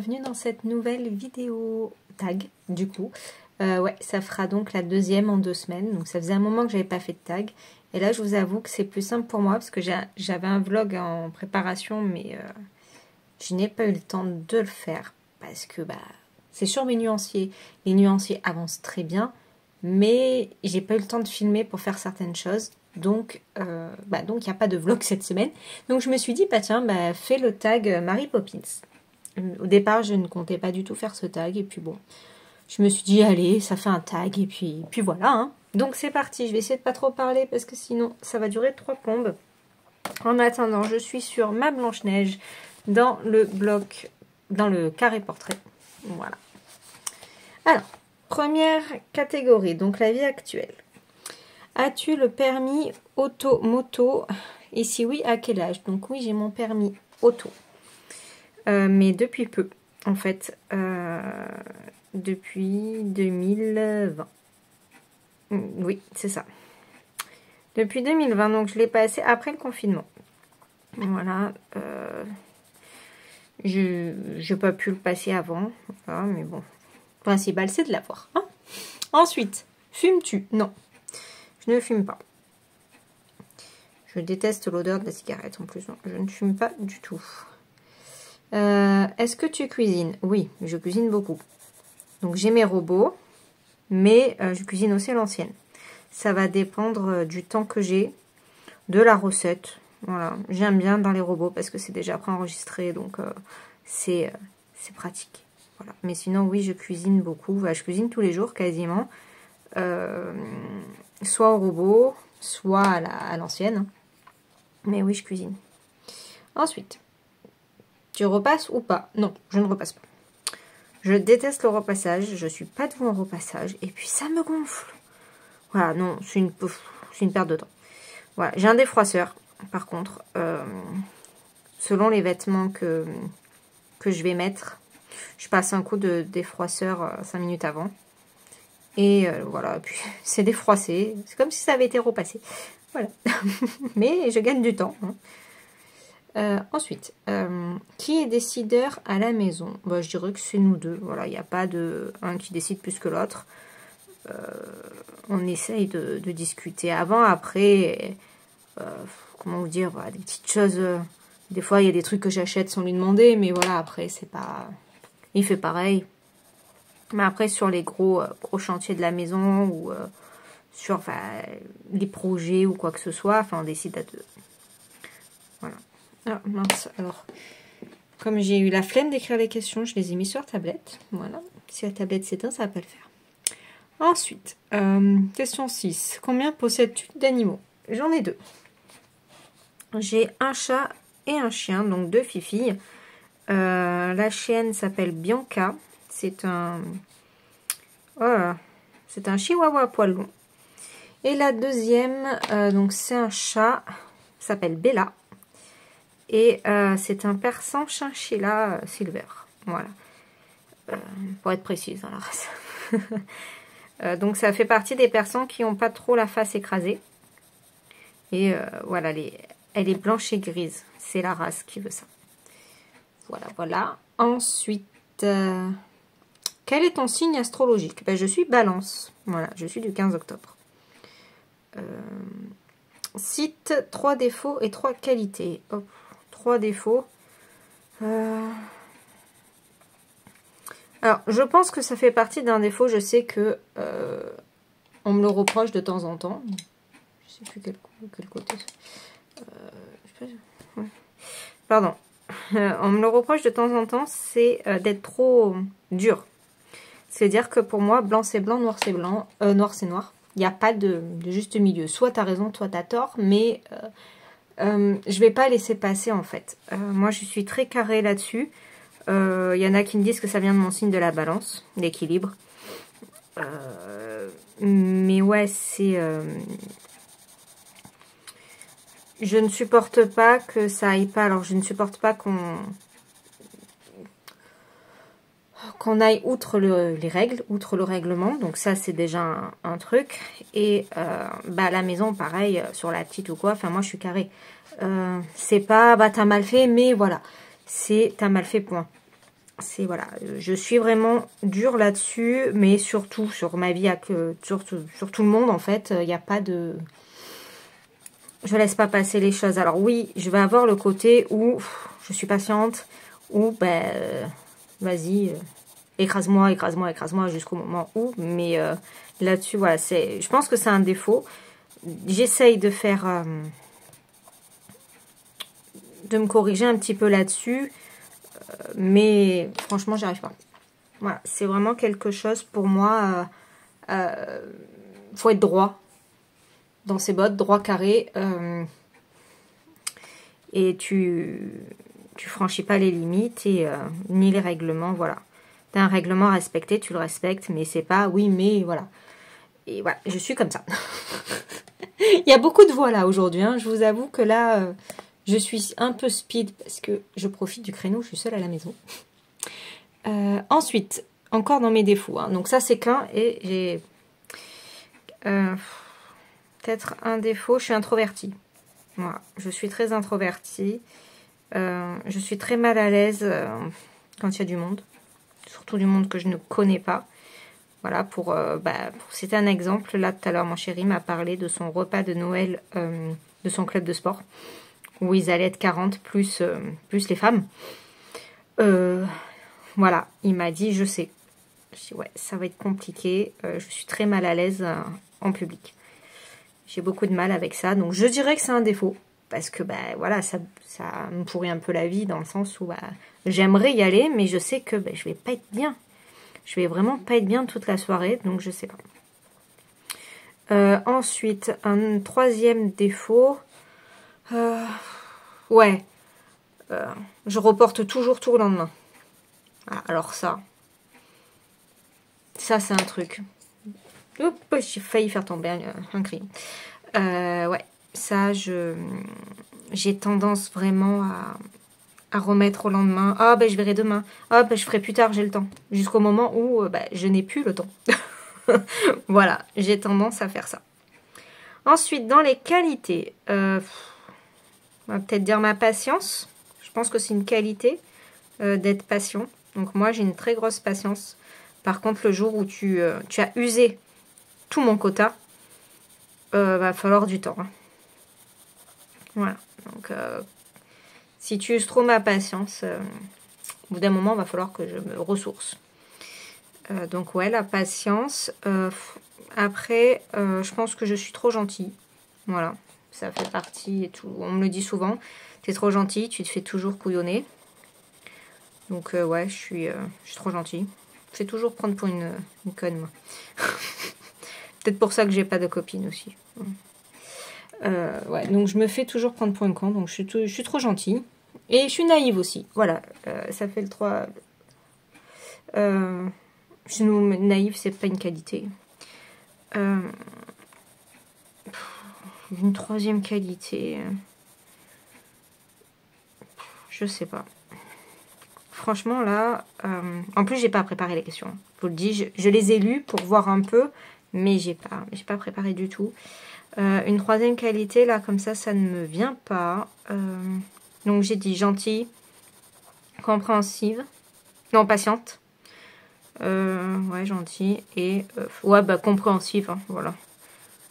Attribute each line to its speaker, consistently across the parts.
Speaker 1: bienvenue dans cette nouvelle vidéo tag du coup. Ouais, ça fera donc la deuxième en 2 semaines, donc ça faisait un moment que j'avais pas fait de tag. Et là je vous avoue que c'est plus simple pour moi parce que j'avais un vlog en préparation mais je n'ai pas eu le temps de le faire parce que c'est sur mes nuanciers. Les nuanciers avancent très bien mais j'ai pas eu le temps de filmer pour faire certaines choses. Donc il n'y a pas de vlog cette semaine. Donc je me suis dit, tiens, fais le tag Mary Poppins. Au départ, je ne comptais pas du tout faire ce tag. Et puis bon, je me suis dit, allez, ça fait un tag. Et puis voilà. Hein. Donc c'est parti. Je vais essayer de pas trop parler parce que sinon, ça va durer 3 plombes. En attendant, je suis sur ma Blanche-Neige dans le bloc, dans le carré portrait. Voilà. Alors, première catégorie, donc la vie actuelle. As-tu le permis auto-moto? Et si oui, à quel âge? Donc oui, j'ai mon permis auto. Mais depuis peu, en fait. Depuis 2020. Oui, c'est ça. Depuis 2020, donc je l'ai passé après le confinement. Voilà. Je n'ai pas pu le passer avant. Voilà, mais bon. Le principal, c'est de l'avoir. Hein. Ensuite, fumes-tu? Non. Je ne fume pas. Je déteste l'odeur de la cigarette en plus. Non, je ne fume pas du tout. Est-ce que tu cuisines? Oui, je cuisine beaucoup. Donc j'ai mes robots, mais je cuisine aussi à l'ancienne. Ça va dépendre du temps que j'ai, de la recette. Voilà, j'aime bien dans les robots parce que c'est déjà préenregistré, donc c'est pratique. Voilà. Mais sinon, oui, je cuisine beaucoup. Je cuisine tous les jours quasiment. Soit au robot, soit à l'ancienne. Mais oui, je cuisine. Ensuite, tu repasses ou pas? Non, je ne repasse pas. Je déteste le repassage. Je suis pas devant un repassage. Et puis, ça me gonfle. Voilà, non, c'est une perte de temps. Voilà, j'ai un défroisseur, par contre. Selon les vêtements que je vais mettre, je passe un coup de défroisseur 5 minutes avant. Et voilà, puis c'est défroissé. C'est comme si ça avait été repassé. Voilà. Mais je gagne du temps. Hein. Ensuite, qui est décideur à la maison? Je dirais que c'est nous deux. Voilà, il n'y a pas de un qui décide plus que l'autre. On essaye de discuter avant, après. Comment vous dire, voilà, des petites choses. Des fois, il y a des trucs que j'achète sans lui demander, mais voilà, après, c'est pas. Il fait pareil. Mais après, sur les gros chantiers de la maison ou sur les projets ou quoi que ce soit, on décide à deux. Voilà. Ah, mince. Alors, comme j'ai eu la flemme d'écrire les questions, je les ai mis sur tablette. Voilà. Si la tablette s'éteint, ça va pas le faire. Ensuite, question 6. Combien possèdes-tu d'animaux? J'en ai 2. J'ai un chat et un chien, donc 2 fifilles. La chienne s'appelle Bianca. C'est un chihuahua à poil long. Et la deuxième, donc c'est un chat, s'appelle Bella. Et c'est un persan chinchilla silver. Voilà. Pour être précise dans la race. Donc ça fait partie des persans qui n'ont pas trop la face écrasée. Et voilà, elle est blanche et grise. C'est la race qui veut ça. Voilà, voilà. Ensuite, quel est ton signe astrologique? Je suis Balance. Voilà, je suis du 15 octobre. Cite 3 défauts et 3 qualités. Hop, 3 défauts. Alors, je pense que ça fait partie d'un défaut. Je sais que on me le reproche de temps en temps. Je sais plus quel côté. Pardon. On me le reproche de temps en temps, c'est d'être trop dur. C'est-à-dire que pour moi, blanc c'est blanc, noir c'est blanc, noir c'est noir. Il n'y a pas de juste milieu. Soit tu as raison, soit tu as tort, mais je vais pas laisser passer en fait. Moi, je suis très carrée là-dessus. Il y en a qui me disent que ça vient de mon signe de la balance, l'équilibre. Mais ouais, c'est... je ne supporte pas que ça aille pas. Alors, je ne supporte pas qu'on aille outre les règles, outre le règlement. Donc ça, c'est déjà un truc. Et à la maison, pareil, sur la petite ou quoi. Enfin, moi, je suis carrée. C'est pas, t'as mal fait, mais voilà. C'est, t'as mal fait, point. c'est voilà, je suis vraiment dure là-dessus, mais surtout sur ma vie, sur tout le monde en fait, il n'y a pas de... Je laisse pas passer les choses. Alors oui, je vais avoir le côté où je suis patiente, où ben vas-y, écrase-moi, écrase-moi, écrase-moi jusqu'au moment où, mais là-dessus, voilà, je pense que c'est un défaut. J'essaye de faire... de me corriger un petit peu là-dessus, mais franchement, j'y arrive pas. Voilà, c'est vraiment quelque chose pour moi. Faut être droit dans ses bottes, droit carré, et tu franchis pas les limites et ni les règlements. Voilà, t'as un règlement à respecter, tu le respectes, mais c'est pas oui, mais voilà. Et voilà, je suis comme ça. Il y a beaucoup de voix là aujourd'hui. Hein. Je vous avoue que là, je suis un peu speed parce que je profite du créneau. Je suis seule à la maison. Ensuite, encore dans mes défauts. Hein. Donc ça, c'est qu'un. Et j'ai peut-être un défaut. Je suis introvertie. Voilà. Je suis très introvertie. Je suis très mal à l'aise quand il y a du monde. Surtout du monde que je ne connais pas. Voilà, pour c'était un exemple. Là, tout à l'heure, mon chéri m'a parlé de son repas de Noël de son club de sport. Où ils allaient être 40 plus les femmes. Voilà, il m'a dit, je sais. Je dis, ouais, ça va être compliqué. Je suis très mal à l'aise en public. J'ai beaucoup de mal avec ça. Donc, je dirais que c'est un défaut. Parce que, voilà, ça me pourrit un peu la vie dans le sens où j'aimerais y aller, mais je sais que je vais pas être bien. Je vais vraiment pas être bien toute la soirée, donc je sais pas. Ensuite, un troisième défaut. Ouais. Je reporte toujours tout au lendemain. Ah, alors ça c'est un truc. Oups, j'ai failli faire tomber un cri. Ouais, ça, j'ai tendance vraiment à remettre au lendemain. Ah, je verrai demain. Ah, je ferai plus tard, j'ai le temps. Jusqu'au moment où je n'ai plus le temps. Voilà, j'ai tendance à faire ça. Ensuite, dans les qualités, on va peut-être dire ma patience. Je pense que c'est une qualité d'être patient. Donc moi, j'ai une très grosse patience. Par contre, le jour où tu as usé tout mon quota, va falloir du temps. Hein. Voilà. Donc, si tu uses trop ma patience, au bout d'un moment, il va falloir que je me ressource. Donc, ouais, la patience. Après, je pense que je suis trop gentille. Voilà. Ça fait partie et tout. On me le dit souvent. T'es trop gentille, tu te fais toujours couillonner. Donc, ouais, je suis trop gentille. Je fais toujours prendre pour une conne, moi. Peut-être pour ça que j'ai pas de copine aussi. Ouais, donc je me fais toujours prendre pour une con, donc je suis trop gentille. Et je suis naïve aussi. Voilà, ça fait le 3. Sinon, naïve, c'est pas une qualité. Une troisième qualité. Je sais pas. Franchement, là... en plus, j'ai pas préparé les questions. Je vous le dis, je les ai lues pour voir un peu, mais j'ai pas préparé du tout. Une troisième qualité, là, comme ça ne me vient pas. Donc, j'ai dit gentille, compréhensive, non, patiente. Ouais, gentille et... ouais, compréhensive, hein, voilà.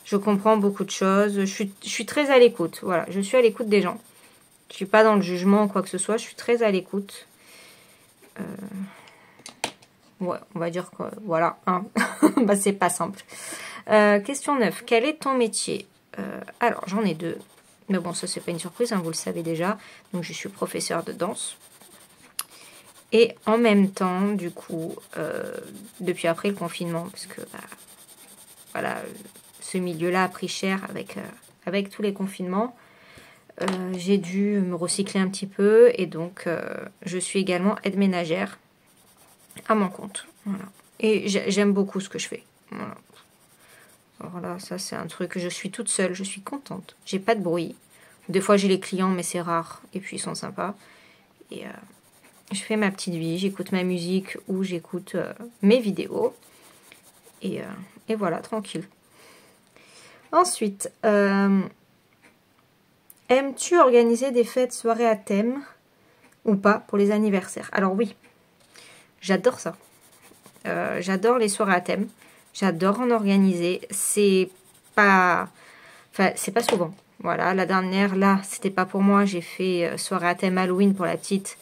Speaker 1: Je comprends beaucoup de choses. Je suis très à l'écoute, voilà. Je suis à l'écoute des gens. Je suis pas dans le jugement ou quoi que ce soit. Je suis très à l'écoute. Ouais, on va dire que... Voilà, hein. C'est pas simple. Question 9. Quel est ton métier? Alors, j'en ai deux. Mais bon, ça, c'est pas une surprise, hein, vous le savez déjà. Donc, je suis professeure de danse. Et en même temps, du coup, depuis après le confinement, parce que, voilà, ce milieu-là a pris cher avec tous les confinements, j'ai dû me recycler un petit peu. Et donc, je suis également aide ménagère à mon compte. Voilà. Et j'aime beaucoup ce que je fais. Voilà. Alors là, ça c'est un truc, je suis toute seule, je suis contente. J'ai pas de bruit. Des fois j'ai les clients, mais c'est rare. Et puis ils sont sympas. Et je fais ma petite vie, j'écoute ma musique ou j'écoute mes vidéos. Et voilà, tranquille. Ensuite, aimes-tu organiser des fêtes, soirées à thème ou pas pour les anniversaires? Alors oui, J'adore ça. J'adore les soirées à thème. J'adore en organiser. C'est pas souvent. Voilà, la dernière, là, c'était pas pour moi. J'ai fait soirée à thème Halloween pour la petite,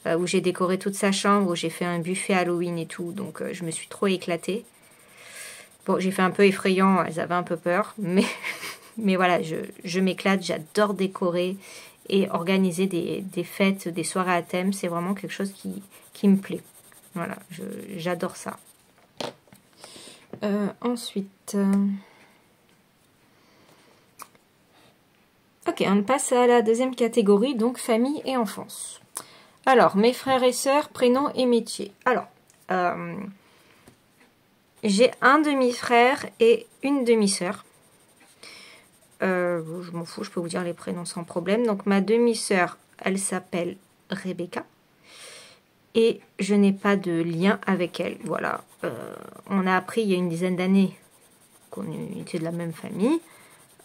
Speaker 1: où j'ai décoré toute sa chambre, où j'ai fait un buffet Halloween et tout. Donc, je me suis trop éclatée. Bon, j'ai fait un peu effrayant, elles avaient un peu peur. Mais, mais voilà, je m'éclate. J'adore décorer et organiser des fêtes, des soirées à thème. C'est vraiment quelque chose qui me plaît. Voilà, j'adore ça. Ensuite... Ok, on passe à la deuxième catégorie, donc famille et enfance. Alors, mes frères et sœurs, prénoms et métiers. Alors, j'ai un demi-frère et une demi-sœur. Je m'en fous, je peux vous dire les prénoms sans problème. Donc, ma demi-sœur, elle s'appelle Rebecca. Et je n'ai pas de lien avec elle. Voilà. On a appris il y a une dizaine d'années qu'on était de la même famille.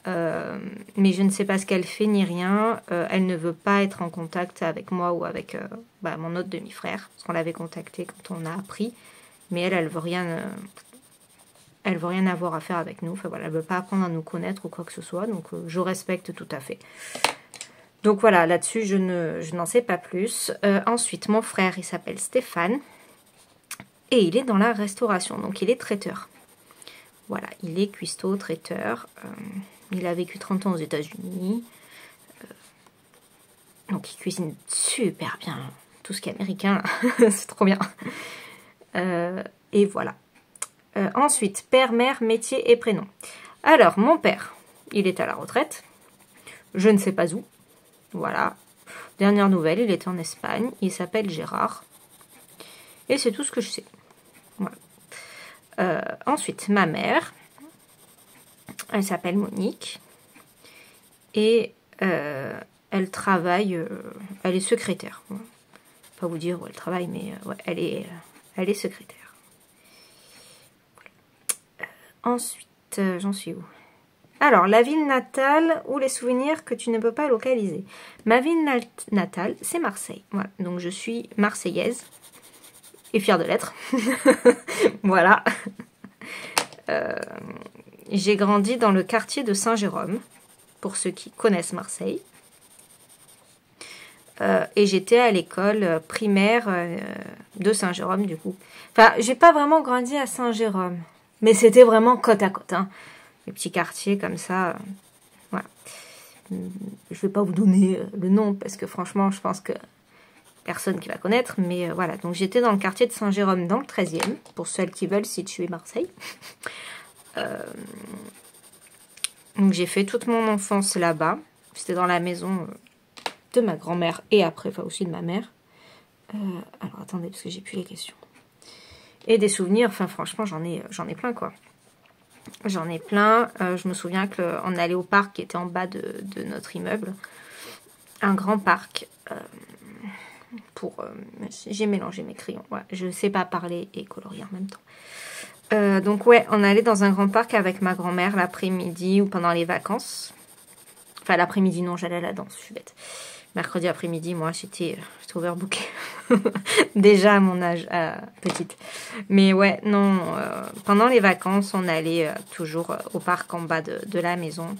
Speaker 1: Mais je ne sais pas ce qu'elle fait ni rien. Elle ne veut pas être en contact avec moi ou avec mon autre demi-frère. Parce qu'on l'avait contacté quand on a appris. Mais elle veut rien... elle veut rien avoir à faire avec nous. Enfin voilà, elle veut pas apprendre à nous connaître ou quoi que ce soit. Donc je respecte tout à fait. Donc voilà, là-dessus, je n'en sais pas plus. Ensuite, mon frère, il s'appelle Stéphane. Et il est dans la restauration. Donc il est traiteur. Voilà, il est cuistot, traiteur. Il a vécu 30 ans aux États-Unis. Donc il cuisine super bien. Tout ce qui est américain, c'est trop bien. Et voilà. Ensuite, père, mère, métier et prénom. Alors, mon père, il est à la retraite. Je ne sais pas où. Voilà. Dernière nouvelle, il était en Espagne. Il s'appelle Gérard. Et c'est tout ce que je sais. Voilà. Ensuite, ma mère. Elle s'appelle Monique. Et elle travaille... elle est secrétaire. Bon, pas vous dire où elle travaille, mais ouais, elle est secrétaire. Ensuite, j'en suis où? Alors, la ville natale ou les souvenirs que tu ne peux pas localiser. Ma ville natale, c'est Marseille. Voilà. Donc, je suis marseillaise et fière de l'être. Voilà. J'ai grandi dans le quartier de Saint-Jérôme, pour ceux qui connaissent Marseille. Et j'étais à l'école primaire de Saint-Jérôme, du coup. Enfin, j'ai pas vraiment grandi à Saint-Jérôme, mais c'était vraiment côte à côte, hein. Les petits quartiers comme ça, voilà. Je vais pas vous donner le nom, parce que franchement, je pense que personne qui va connaître, mais voilà. Donc j'étais dans le quartier de Saint-Jérôme, dans le 13e, pour celles qui veulent situer Marseille. Donc j'ai fait toute mon enfance là-bas. C'était dans la maison de ma grand-mère et après, enfin aussi de ma mère. Alors attendez, parce que j'ai plus les questions. Et des souvenirs, enfin franchement, j'en ai plein, quoi. J'en ai plein. Je me souviens qu'on allait au parc qui était en bas de notre immeuble. Un grand parc. J'ai mélangé mes crayons. Ouais, je sais pas parler et colorier en même temps. Donc ouais, on allait dans un grand parc avec ma grand-mère l'après-midi ou pendant les vacances. Enfin l'après-midi, non, j'allais à la danse, je suis bête. Mercredi après-midi, moi, j'étais overbookée. Déjà à mon âge, petite. Mais ouais, non, pendant les vacances, on allait toujours au parc en bas de la maison.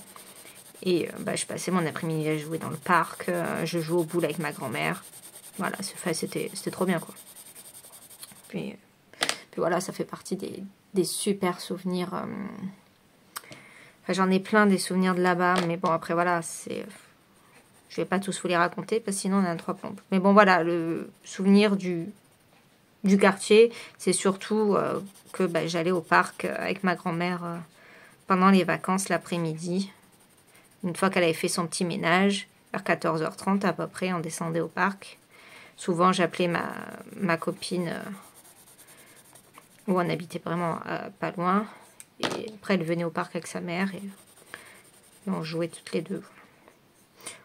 Speaker 1: Et je passais mon après-midi à jouer dans le parc. Je jouais au boule avec ma grand-mère. Voilà, c'était trop bien, quoi. Puis voilà, ça fait partie des super souvenirs. Enfin, j'en ai plein des souvenirs de là-bas. Mais bon, après, voilà, je vais pas tous vous les raconter parce que sinon on a 3 plombes. Mais bon, voilà, le souvenir du quartier, c'est surtout que j'allais au parc avec ma grand-mère pendant les vacances l'après-midi. Une fois qu'elle avait fait son petit ménage, vers 14h30 à peu près, on descendait au parc. Souvent, j'appelais ma copine où on habitait vraiment pas loin. Et après, elle venait au parc avec sa mère et on jouait toutes les deux.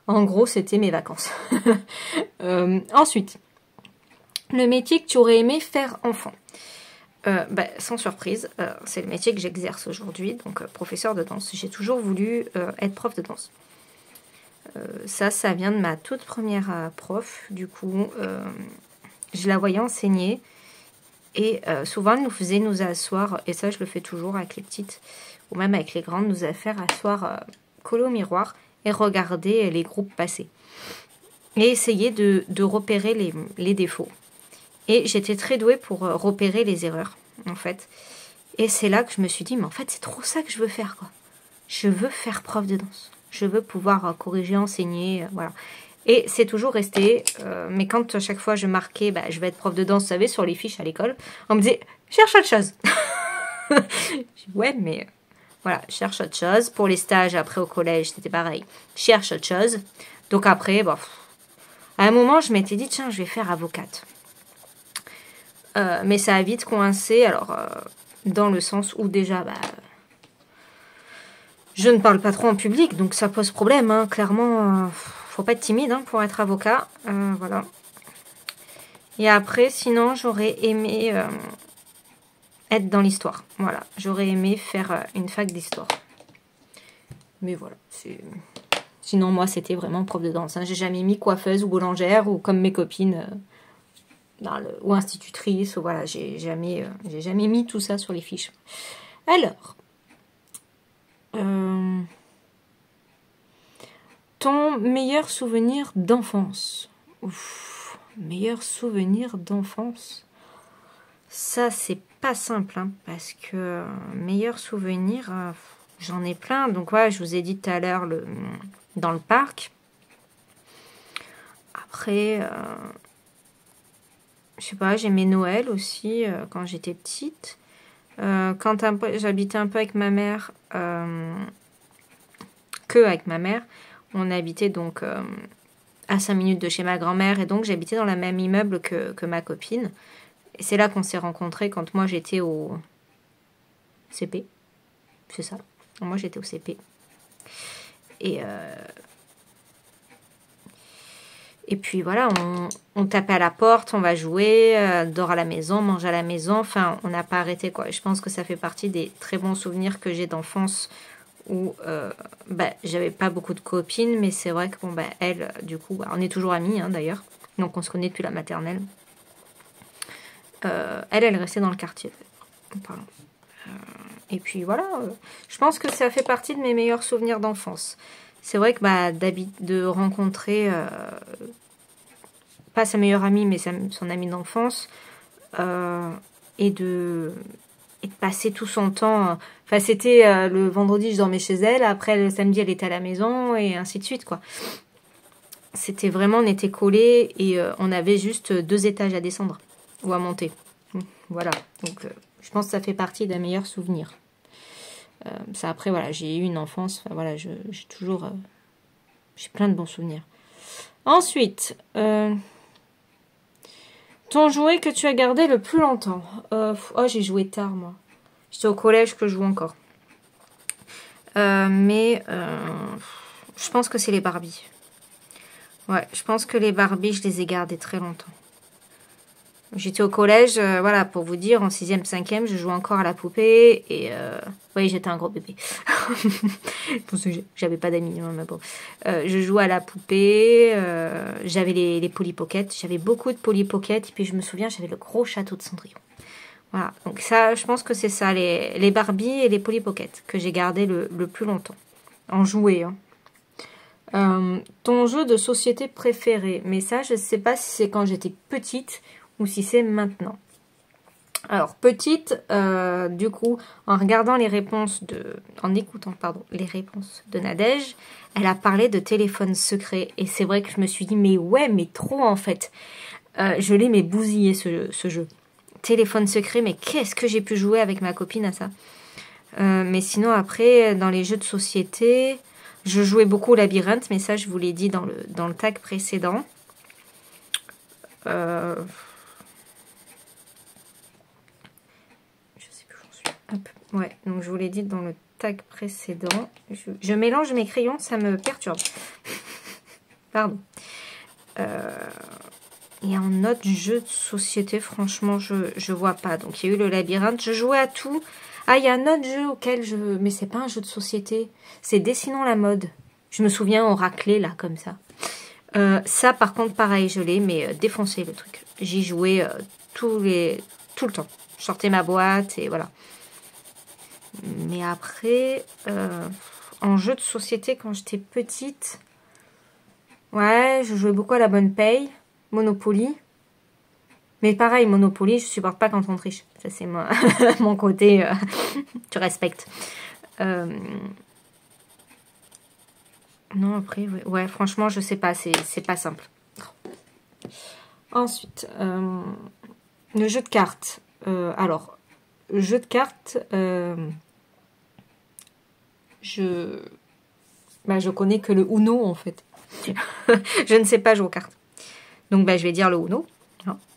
Speaker 1: En gros, c'était mes vacances. Ensuite, le métier que tu aurais aimé faire enfant. Sans surprise, c'est le métier que j'exerce aujourd'hui, donc professeur de danse. J'ai toujours voulu être prof de danse. Ça vient de ma toute première prof. Du coup, je la voyais enseigner Et souvent, elle nous faisait nous asseoir, et ça je le fais toujours avec les petites, ou même avec les grandes, nous faire asseoir collés au miroir et regarder les groupes passer. Et essayer de repérer les défauts. Et j'étais très douée pour repérer les erreurs, en fait. Et c'est là que je me suis dit, mais en fait, c'est trop ça que je veux faire, quoi. Je veux faire prof de danse. Je veux pouvoir corriger, enseigner, voilà. Et c'est toujours resté, mais quand à chaque fois je marquais, je vais être prof de danse, vous savez, sur les fiches à l'école, on me disait, cherche autre chose. Je dis, ouais, mais voilà, cherche autre chose. Pour les stages, après au collège, c'était pareil. Cherche autre chose. Donc après, bon, à un moment, je m'étais dit, tiens, je vais faire avocate. Mais ça a vite coincé, alors, dans le sens où déjà, je ne parle pas trop en public, donc ça pose problème, hein, clairement. Faut pas être timide hein, pour être avocat. Voilà. Et après, sinon, j'aurais aimé être dans l'histoire. Voilà. J'aurais aimé faire une fac d'histoire. Mais voilà. Sinon, moi, c'était vraiment prof de danse. Hein. J'ai jamais mis coiffeuse ou boulangère ou comme mes copines ou institutrice. Ou voilà. J'ai jamais mis tout ça sur les fiches. Alors. Ton meilleur souvenir d'enfance. Meilleur souvenir d'enfance. Ça, c'est pas simple, hein, parce que meilleur souvenir, j'en ai plein. Donc, ouais, je vous ai dit tout à l'heure dans le parc. Après, je sais pas, j'aimais Noël aussi quand j'étais petite. Quand j'habitais un peu avec ma mère, avec ma mère, on habitait donc à 5 minutes de chez ma grand-mère et donc j'habitais dans le même immeuble que ma copine. Et c'est là qu'on s'est rencontrés quand moi j'étais au CP. C'est ça. Moi j'étais au CP. Et puis voilà, on tapait à la porte, on va jouer, dort à la maison, mange à la maison. Enfin, on n'a pas arrêté quoi. Je pense que ça fait partie des très bons souvenirs que j'ai d'enfance où j'avais pas beaucoup de copines, mais c'est vrai que bon, elle, du coup, on est toujours amies hein, d'ailleurs, donc on se connaît depuis la maternelle. Elle restait dans le quartier. Pardon. Et puis voilà, je pense que ça fait partie de mes meilleurs souvenirs d'enfance. C'est vrai que de rencontrer pas sa meilleure amie, mais son amie d'enfance, et de passer tout son temps. Enfin, c'était le vendredi, je dormais chez elle. Après, le samedi, elle était à la maison et ainsi de suite, quoi. C'était vraiment, on était collés et on avait juste 2 étages à descendre ou à monter. Voilà. Donc, je pense que ça fait partie d'un meilleur souvenir. Ça, après, voilà, j'ai eu une enfance. Enfin, voilà, j'ai toujours... j'ai plein de bons souvenirs. Ensuite, ton jouet que tu as gardé le plus longtemps. J'ai joué tard, moi. J'étais au collège que je joue encore. Mais je pense que c'est les Barbies. Ouais, je pense que les Barbies, je les ai gardées très longtemps. J'étais au collège, voilà, pour vous dire, en 6e, 5e, je jouais encore à la poupée. Et oui, j'étais un gros bébé. J'avais pas d'amis, hein, mais bon. Je jouais à la poupée, j'avais les Polly Pocket. J'avais beaucoup de Polly Pocket. Et puis je me souviens, j'avais le gros château de Cendrillon. Voilà, donc ça, je pense que c'est ça, les Barbies et les Polly Pocket, que j'ai gardé le plus longtemps. En jouet, hein. Ton jeu de société préféré. Mais ça, je ne sais pas si c'est quand j'étais petite ou si c'est maintenant. Alors, petite, du coup, en regardant les réponses en écoutant, les réponses de Nadège, elle a parlé de téléphone secret. Et c'est vrai que je me suis dit, mais ouais, mais trop en fait. Je l'ai mais bousillé ce jeu. Téléphone secret, mais qu'est-ce que j'ai pu jouer avec ma copine à ça. Mais sinon, après, dans les jeux de société, je jouais beaucoup au labyrinthe, mais ça, je vous l'ai dit dans le tag précédent. Je sais plus où j'en suis. Hop. Ouais, donc je vous l'ai dit dans le tag précédent. Je mélange mes crayons, ça me perturbe. Pardon. Et un autre jeu de société, franchement, je vois pas. Donc, il y a eu le labyrinthe. Je jouais à tout. Ah, il y a un autre jeu auquel mais c'est pas un jeu de société. C'est Dessinons la mode. Je me souviens, on raclait, là, comme ça. Ça, par contre, pareil, je l'ai, mais défoncé, le truc. J'y jouais tous tout le temps. Je sortais ma boîte et voilà. Mais après, en jeu de société, quand j'étais petite, ouais, je jouais beaucoup à la bonne paye, Monopoly. Mais pareil, Monopoly, je supporte pas quand on triche. Ça, c'est mon côté, tu respectes. Non, après, ouais, franchement, je sais pas, c'est pas simple. Ensuite, le jeu de cartes. Alors, le jeu de cartes, je connais que le Uno, en fait. Je ne sais pas jouer aux cartes. Donc, je vais dire le Uno.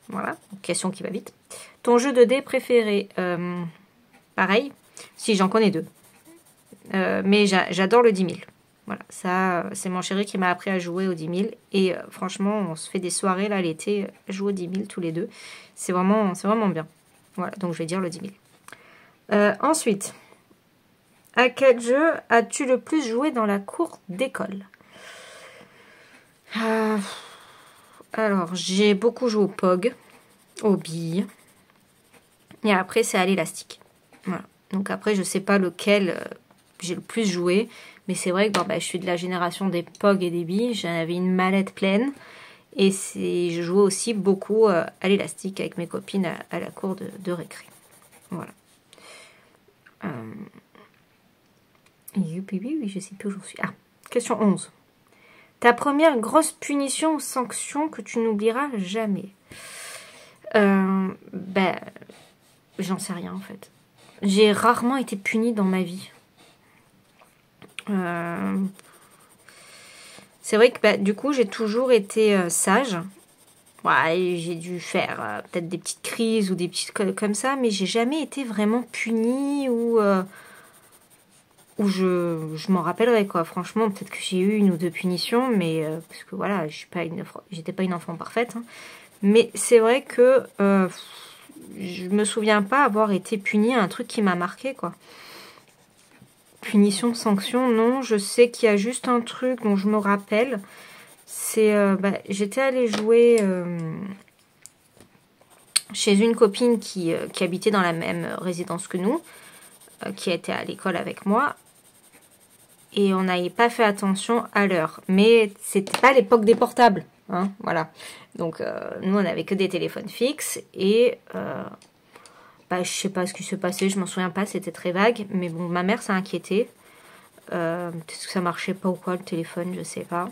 Speaker 1: Voilà, question qui va vite. Ton jeu de dés préféré, pareil, si j'en connais 2. Mais j'adore le 10 000. Voilà, ça, c'est mon chéri qui m'a appris à jouer au 10 000. Et franchement, on se fait des soirées là l'été, jouer au 10 000 tous les deux. C'est vraiment bien. Voilà, donc je vais dire le 10 000. Ensuite, à quel jeu as-tu le plus joué dans la cour d'école? Alors, j'ai beaucoup joué au POG, aux billes. Et après, c'est à l'élastique. Voilà. Donc après, je sais pas lequel j'ai le plus joué. Mais c'est vrai que je suis de la génération des POG et des billes. J'en avais une mallette pleine. Et je jouais aussi beaucoup à l'élastique avec mes copines à la cour de récré. Voilà. Oui, je sais plus où j'en suis. Ah, question 11. Ta première grosse punition ou sanction que tu n'oublieras jamais? J'en sais rien en fait. J'ai rarement été punie dans ma vie. C'est vrai que du coup j'ai toujours été sage. Ouais, j'ai dû faire peut-être des petites crises ou des petites comme ça, mais j'ai jamais été vraiment punie ou je m'en rappellerai quoi. Franchement, peut-être que j'ai eu 1 ou 2 punitions, mais parce que voilà, j'étais pas une enfant parfaite. Hein. Mais c'est vrai que je me souviens pas avoir été punie à un truc qui m'a marqué quoi. Punition, sanction, non. Je sais qu'il y a juste un truc dont je me rappelle. C'est, j'étais allée jouer chez une copine qui habitait dans la même résidence que nous, qui était à l'école avec moi. Et on n'avait pas fait attention à l'heure. Mais c'était pas l'époque des portables. Hein, voilà. Donc, nous, on n'avait que des téléphones fixes. Et je sais pas ce qui s'est passé, je m'en souviens pas, c'était très vague. Mais bon, ma mère s'est inquiétée. Peut-être que ça marchait pas ou quoi, le téléphone, je sais pas.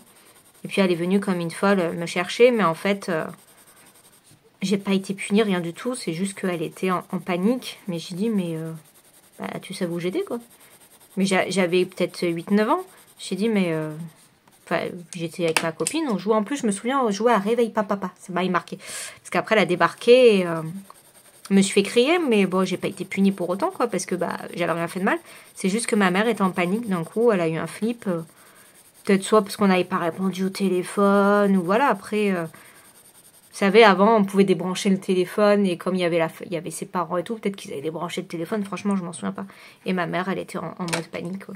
Speaker 1: Et puis, elle est venue comme une folle me chercher. Mais en fait, j'ai pas été punie, rien du tout. C'est juste qu'elle était en panique. Mais j'ai dit, mais tu sais où j'étais, quoi. Mais j'avais peut-être 8-9 ans. J'ai dit, mais... j'étais avec ma copine, on jouait en plus, je me souviens, on jouait à Réveille pas papa. Ça m'a marqué. Parce qu'après, elle a débarqué et me suis fait crier, mais bon, j'ai pas été punie pour autant, quoi, parce que j'avais rien fait de mal. C'est juste que ma mère était en panique d'un coup, elle a eu un flip. Peut-être soit parce qu'on n'avait pas répondu au téléphone, ou voilà, après... vous savez, avant, on pouvait débrancher le téléphone, et comme il y avait ses parents et tout, peut-être qu'ils avaient débranché le téléphone, franchement, je m'en souviens pas. Et ma mère, elle était en mode panique, quoi.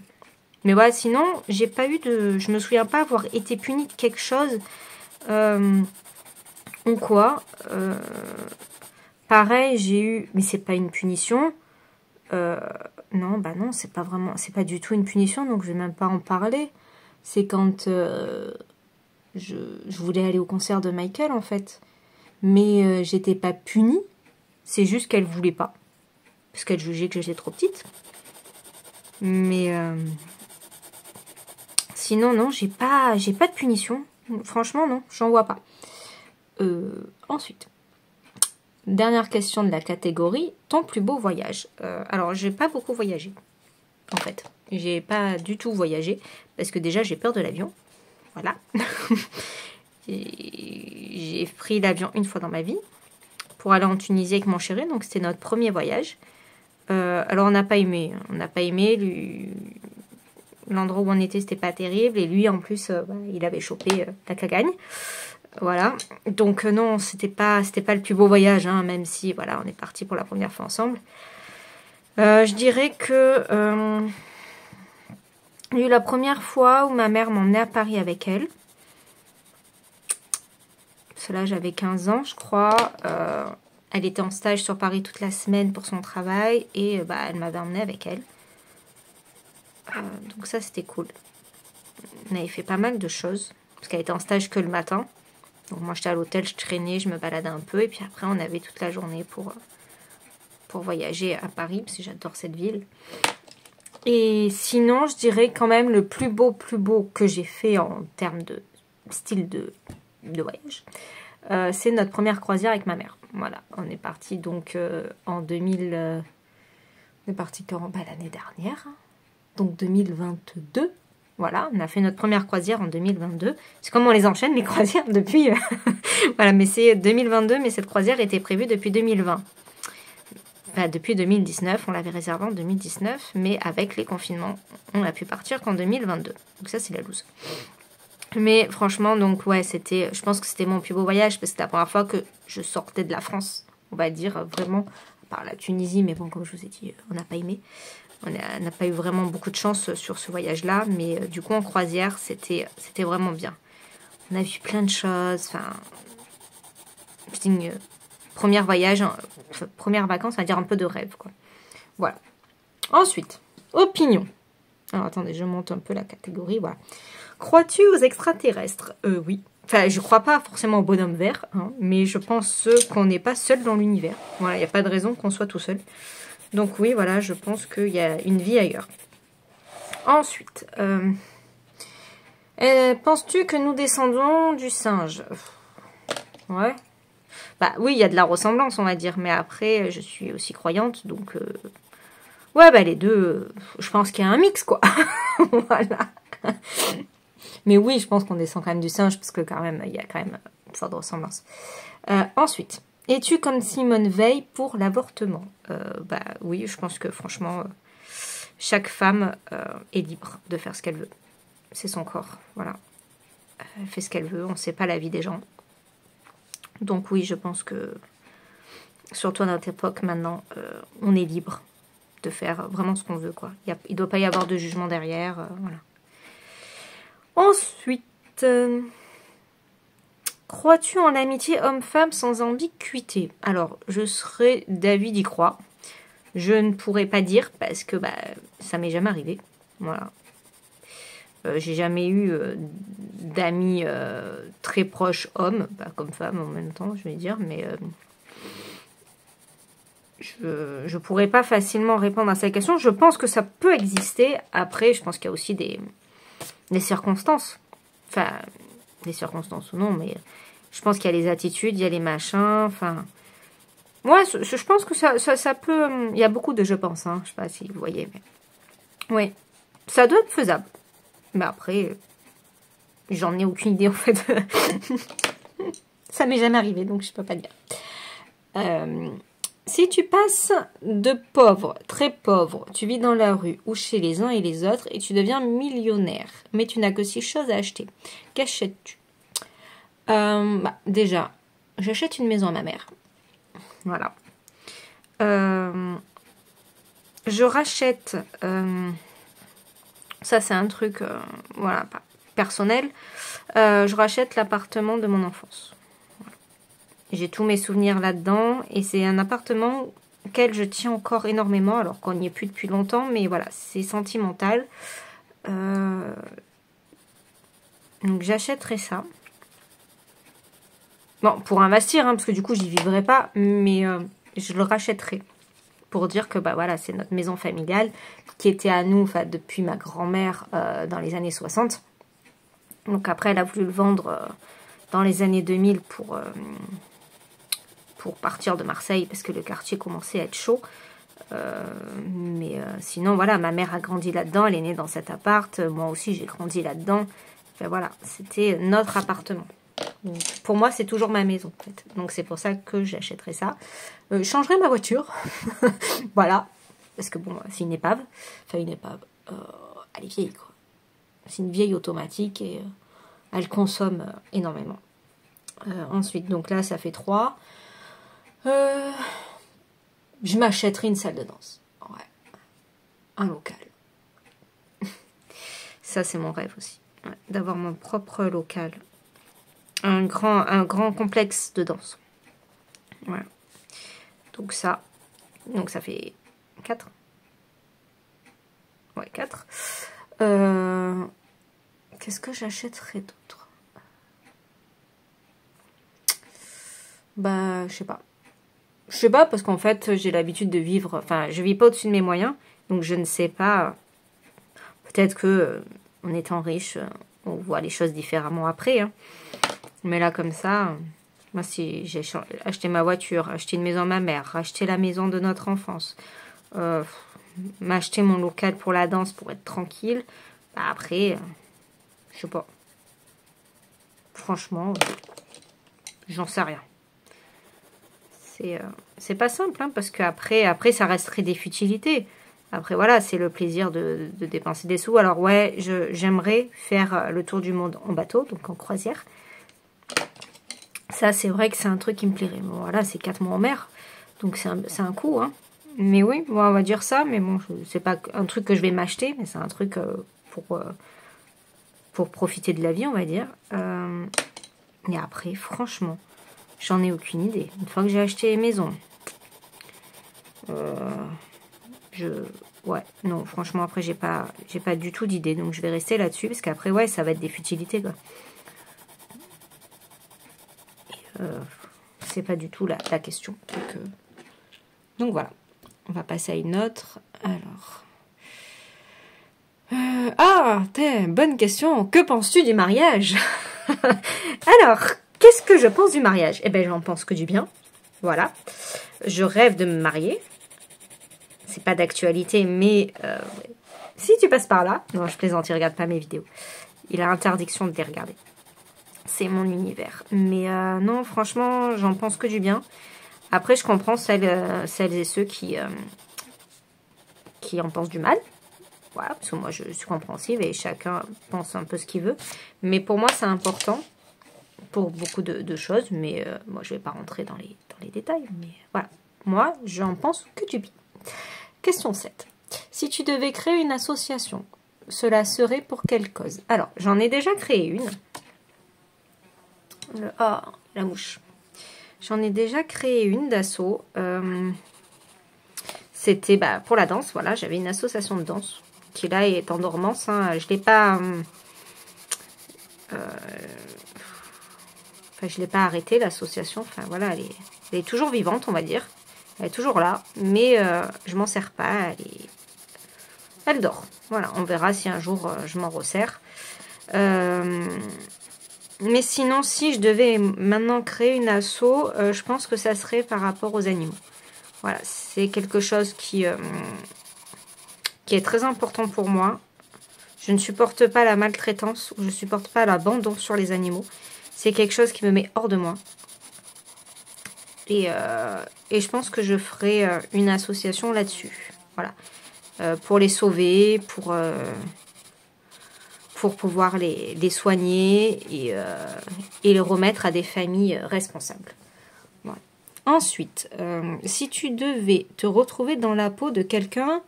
Speaker 1: Mais voilà, sinon, j'ai pas eu de... Je me souviens pas avoir été punie de quelque chose. Ou quoi. Pareil, j'ai eu... Mais c'est pas une punition. Non, non, c'est pas vraiment... C'est pas du tout une punition, donc je vais même pas en parler. C'est quand je voulais aller au concert de Michael, en fait. Mais j'étais pas punie. C'est juste qu'elle voulait pas. Parce qu'elle jugeait que j'étais trop petite. Mais... Sinon, non, j'ai pas de punition. Franchement, non, j'en vois pas. Ensuite, dernière question de la catégorie, ton plus beau voyage. Alors, j'ai pas beaucoup voyagé, en fait. J'ai pas du tout voyagé, parce que déjà, j'ai peur de l'avion. Voilà. J'ai pris l'avion 1 fois dans ma vie, pour aller en Tunisie avec mon chéri, donc c'était notre premier voyage. Alors, on n'a pas aimé. L'endroit où on était, c'était pas terrible. Et lui, en plus, il avait chopé la cagagne. Voilà. Donc, non, c'était pas le plus beau voyage, hein, même si, voilà, on est partis pour la première fois ensemble. Je dirais que... il y a eu la première fois où ma mère m'emmenait à Paris avec elle. Cela, j'avais 15 ans, je crois. Elle était en stage sur Paris toute la semaine pour son travail et elle m'avait emmenée avec elle. Donc ça, c'était cool. On avait fait pas mal de choses parce qu'elle était en stage que le matin. Donc moi, j'étais à l'hôtel, je traînais, je me baladais un peu et puis après, on avait toute la journée pour voyager à Paris parce que j'adore cette ville. Et sinon, je dirais quand même le plus beau que j'ai fait en termes de style de voyage. C'est notre première croisière avec ma mère. Voilà, on est parti donc en 2000... on est parti quand l'année dernière. Donc 2022. Voilà, on a fait notre première croisière en 2022. C'est comme on les enchaîne, les croisières, depuis... voilà, mais c'est 2022, mais cette croisière était prévue depuis 2020. Enfin, depuis 2019, on l'avait réservée en 2019, mais avec les confinements, on a pu partir qu'en 2022. Donc ça, c'est la loose. Mais franchement, donc ouais, c'était, je pense que c'était mon plus beau voyage, parce que c'était la première fois que je sortais de la France, on va dire, vraiment, par la Tunisie, mais bon, comme je vous ai dit, on n'a pas aimé. On n'a pas eu vraiment beaucoup de chance sur ce voyage-là, mais du coup, en croisière, c'était vraiment bien. On a vu plein de choses, enfin, c'était une première voyage, première vacances, on va dire un peu de rêve, quoi. Voilà. Ensuite, opinion. Alors, attendez, je monte un peu la catégorie, voilà. Crois-tu aux extraterrestres? Oui. Enfin, je crois pas forcément au bonhomme vert, hein, mais je pense qu'on n'est pas seul dans l'univers. Voilà, il n'y a pas de raison qu'on soit tout seul. Donc oui, voilà, je pense qu'il y a une vie ailleurs. Ensuite, penses-tu que nous descendons du singe? Ouais. Bah oui, il y a de la ressemblance, on va dire, mais après, je suis aussi croyante, donc... ouais, bah les deux, je pense qu'il y a un mix, quoi. Voilà. Mais oui, je pense qu'on descend quand même du singe, parce que quand même, il y a quand même une sorte de ressemblance. Ensuite, es-tu comme Simone Veil pour l'avortement? Bah oui, je pense que franchement, chaque femme est libre de faire ce qu'elle veut. C'est son corps, voilà. Elle fait ce qu'elle veut, on ne sait pas la vie des gens. Donc oui, je pense que, surtout à notre époque maintenant, on est libre de faire vraiment ce qu'on veut, quoi. Il ne doit pas y avoir de jugement derrière, voilà. Ensuite, crois-tu en l'amitié homme-femme sans ambiguïté? Alors, je serais d'avis d'y croire. Je ne pourrais pas dire parce que ça m'est jamais arrivé. Voilà. J'ai jamais eu d'amis très proches hommes, pas comme femmes en même temps, je vais dire, mais je pourrais pas facilement répondre à cette question. Je pense que ça peut exister. Après, je pense qu'il y a aussi des circonstances. Enfin, des circonstances ou non, mais je pense qu'il y a les attitudes, il y a les machins, enfin... Ouais, je pense que ça peut... Il y a beaucoup de je pense, hein, je sais pas si vous voyez, mais... Oui, ça doit être faisable. Mais après, j'en ai aucune idée, en fait. Ça m'est jamais arrivé, donc je peux pas dire. Si tu passes de pauvre, très pauvre, tu vis dans la rue ou chez les uns et les autres et tu deviens millionnaire, mais tu n'as que 6 choses à acheter, qu'achètes-tu? Déjà, j'achète une maison à ma mère. Voilà. Je rachète... ça, c'est un truc voilà, personnel. Je rachète l'appartement de mon enfance. J'ai tous mes souvenirs là-dedans et c'est un appartement auquel je tiens encore énormément alors qu'on n'y est plus depuis longtemps, mais voilà, c'est sentimental. Donc j'achèterai ça. Bon, pour investir, hein, parce que du coup j'y vivrai pas, mais je le rachèterai. Pour dire que voilà, c'est notre maison familiale qui était à nous depuis ma grand-mère dans les années 60. Donc après elle a voulu le vendre dans les années 2000 pour partir de Marseille parce que le quartier commençait à être chaud. Mais sinon, voilà, ma mère a grandi là-dedans, elle est née dans cet appart. Moi aussi, j'ai grandi là-dedans. Enfin, voilà, c'était notre appartement. Donc, pour moi, c'est toujours ma maison, en fait. Donc, c'est pour ça que j'achèterai ça. Je changerai ma voiture. Voilà. Parce que, bon, c'est une épave. Enfin, une épave. Elle est vieille, quoi. C'est une vieille automatique et elle consomme énormément. Ensuite, donc là, ça fait 3. Je m'achèterai une salle de danse. Ouais. Un local. Ça, c'est mon rêve aussi. Ouais, d'avoir mon propre local. Un grand complexe de danse. Voilà. Donc ça. Donc ça fait 4. Ouais, 4. Qu'est-ce que j'achèterais d'autre? Bah, je sais pas. Je sais pas parce qu'en fait, j'ai l'habitude de vivre... Enfin, je vis pas au-dessus de mes moyens. Donc je ne sais pas. Peut-être que en étant riche, on voit les choses différemment après. Hein. Mais là, comme ça... Moi, si j'ai acheté ma voiture, acheté une maison à ma mère, acheté la maison de notre enfance, m'acheter mon local pour la danse pour être tranquille, bah après, je sais pas. Franchement, j'en sais rien. C'est pas simple, hein, parce qu'après, ça resterait des futilités. Après, voilà, c'est le plaisir de dépenser des sous. Alors, ouais, j'aimerais faire le tour du monde en bateau, donc en croisière. Ça, c'est vrai que c'est un truc qui me plairait. Bon, voilà, c'est 4 mois en mer. Donc, c'est un coup, hein. Mais oui, bon, on va dire ça. Mais bon, c'est pas un truc que je vais m'acheter. Mais c'est un truc pour profiter de la vie, on va dire. Et après, franchement, j'en ai aucune idée. Une fois que j'ai acheté les maisons, ouais, non, franchement, après, j'ai pas du tout d'idée. Donc, je vais rester là-dessus. Parce qu'après, ouais, ça va être des futilités, quoi. C'est pas du tout la question. Donc voilà. On va passer à une autre. Alors. Bonne question. Que penses-tu du mariage? Alors, qu'est-ce que je pense du mariage? Eh ben, j'en pense que du bien. Voilà. Je rêve de me marier. C'est pas d'actualité, mais si tu passes par là... Non, je plaisante, il regarde pas mes vidéos. Il a interdiction de les regarder. C'est mon univers. Mais non, franchement, j'en pense que du bien. Après, je comprends celles et ceux qui en pensent du mal. Voilà, parce que moi, je suis compréhensive et chacun pense un peu ce qu'il veut. Mais pour moi, c'est important pour beaucoup de choses. Mais moi, je ne vais pas rentrer dans les détails. Mais voilà, moi, j'en pense que du bien. Question 7. Si tu devais créer une association, cela serait pour quelle cause? Alors, j'en ai déjà créé une. Ah, la mouche. J'en ai déjà créé une d'asso. C'était pour la danse. Voilà, j'avais une association de danse qui là est en dormance. Hein. Je l'ai pas. Je l'ai pas arrêtée l'association. Enfin voilà, elle est toujours vivante, on va dire. Elle est toujours là, mais je m'en sers pas. Elle dort. Voilà, on verra si un jour je m'en resserre. Mais sinon, si je devais maintenant créer une asso, je pense que ça serait par rapport aux animaux. Voilà, c'est quelque chose qui est très important pour moi. Je ne supporte pas la maltraitance, ou je ne supporte pas l'abandon sur les animaux. C'est quelque chose qui me met hors de moi. Et je pense que je ferai une association là-dessus. Voilà. Pour les sauver, pour pouvoir les soigner et les remettre à des familles responsables. Voilà. Ensuite, si tu devais te retrouver dans la peau de quelqu'un,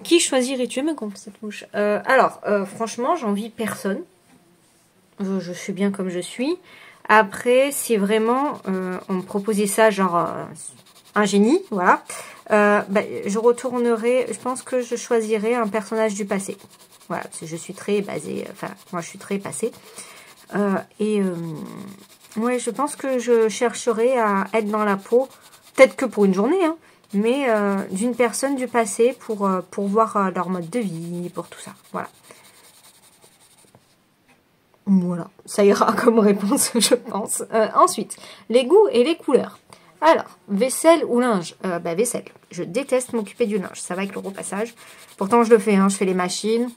Speaker 1: qui choisirais-tu? Me gonfle cette mouche. Alors, franchement, j'envie personne. Je suis bien comme je suis. Après, si vraiment on me proposait ça, genre un génie, voilà, je retournerais, je pense que je choisirais un personnage du passé. Voilà, parce que je suis très basée, enfin, moi je suis très passée. Ouais, je pense que je chercherais à être dans la peau, peut-être que pour une journée, hein, mais d'une personne du passé pour voir leur mode de vie, pour tout ça. Voilà. Voilà, ça ira comme réponse, je pense. Ensuite, les goûts et les couleurs. Alors, vaisselle ou linge? Vaisselle. Je déteste m'occuper du linge. Ça va avec le repassage. Pourtant, je le fais. Hein. Je fais les machines.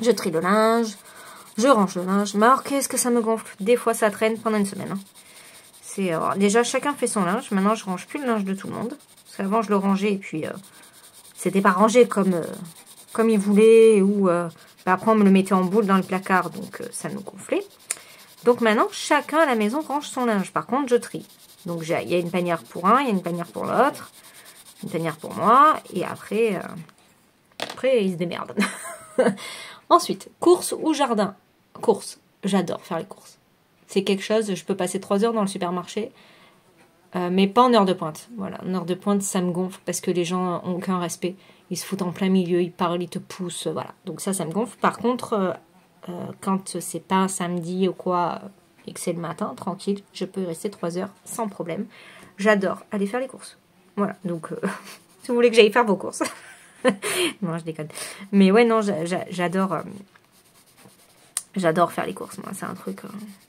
Speaker 1: Je trie le linge. Je range le linge. Mais alors, qu'est-ce que ça me gonfle? Des fois, ça traîne pendant une semaine. Hein. Déjà, chacun fait son linge. Maintenant, je range plus le linge de tout le monde. Parce qu'avant, je le rangeais et puis c'était pas rangé comme il voulait. Ou après, on me le mettait en boule dans le placard. Donc, ça nous gonflait. Donc, maintenant, chacun à la maison range son linge. Par contre, je trie. Donc, il y a une panière pour un, il y a une panière pour l'autre, une panière pour moi, et après ils se démerdent. Ensuite, course ou jardin? Course. J'adore faire les courses. C'est quelque chose, je peux passer 3 heures dans le supermarché. mais pas en heure de pointe. Voilà, en heure de pointe, ça me gonfle parce que les gens ont aucun respect. Ils se foutent en plein milieu, ils parlent, ils te poussent, voilà. Donc ça me gonfle. Par contre, quand c'est pas un samedi ou quoi, et que c'est le matin, tranquille, je peux y rester 3 heures sans problème. J'adore aller faire les courses. Voilà, donc si vous voulez que j'aille faire vos courses. Non, je déconne. Mais ouais, non, j'adore faire les courses, moi, c'est un truc...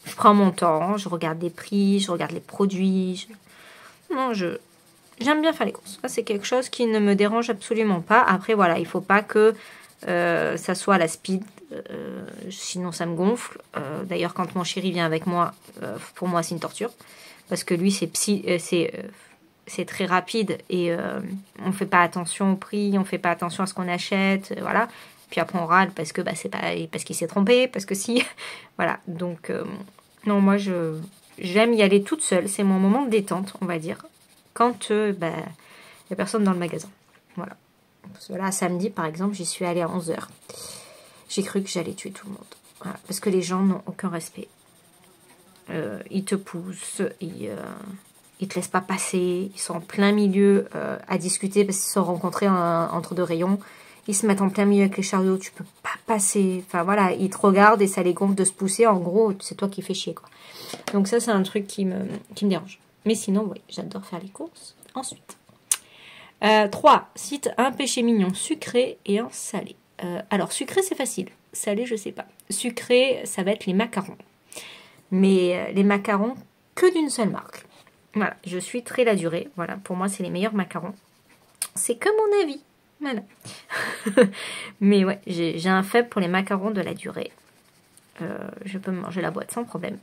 Speaker 1: je prends mon temps, je regarde les prix, je regarde les produits. Non, j'aime bien faire les courses. Ça, c'est quelque chose qui ne me dérange absolument pas. Après, voilà, il faut pas que ça soit à la speed, sinon ça me gonfle. D'ailleurs, quand mon chéri vient avec moi, pour moi, c'est une torture. Parce que lui, c'est très rapide et on fait pas attention au prix, on fait pas attention à ce qu'on achète, voilà. Puis après on râle parce que c'est pas parce qu'il s'est trompé, parce que si, voilà. Donc non, moi j'aime y aller toute seule, c'est mon moment de détente, on va dire, quand y a personne dans le magasin, voilà. Parce que là, samedi par exemple, j'y suis allée à 11 h. J'ai cru que j'allais tuer tout le monde, voilà, parce que les gens n'ont aucun respect. Ils te poussent, ils te laissent pas passer, ils sont en plein milieu à discuter parce qu'ils se sont rencontrés entre 2 rayons. Ils se mettent en plein milieu avec les chariots, tu peux pas passer. Enfin voilà, ils te regardent et ça les gonfle de se pousser. En gros, c'est toi qui fais chier, quoi. Donc ça, c'est un truc qui me dérange. Mais sinon, oui, j'adore faire les courses. Ensuite, 3. Cite un péché mignon sucré et un salé. Alors, sucré, c'est facile. Salé, je sais pas. Sucré, ça va être les macarons. Mais les macarons que d'une seule marque. Voilà, je suis très la durée. Voilà, pour moi, c'est les meilleurs macarons. C'est que mon avis. Voilà. Mais ouais, j'ai un faible pour les macarons de la durée. Je peux me manger la boîte sans problème.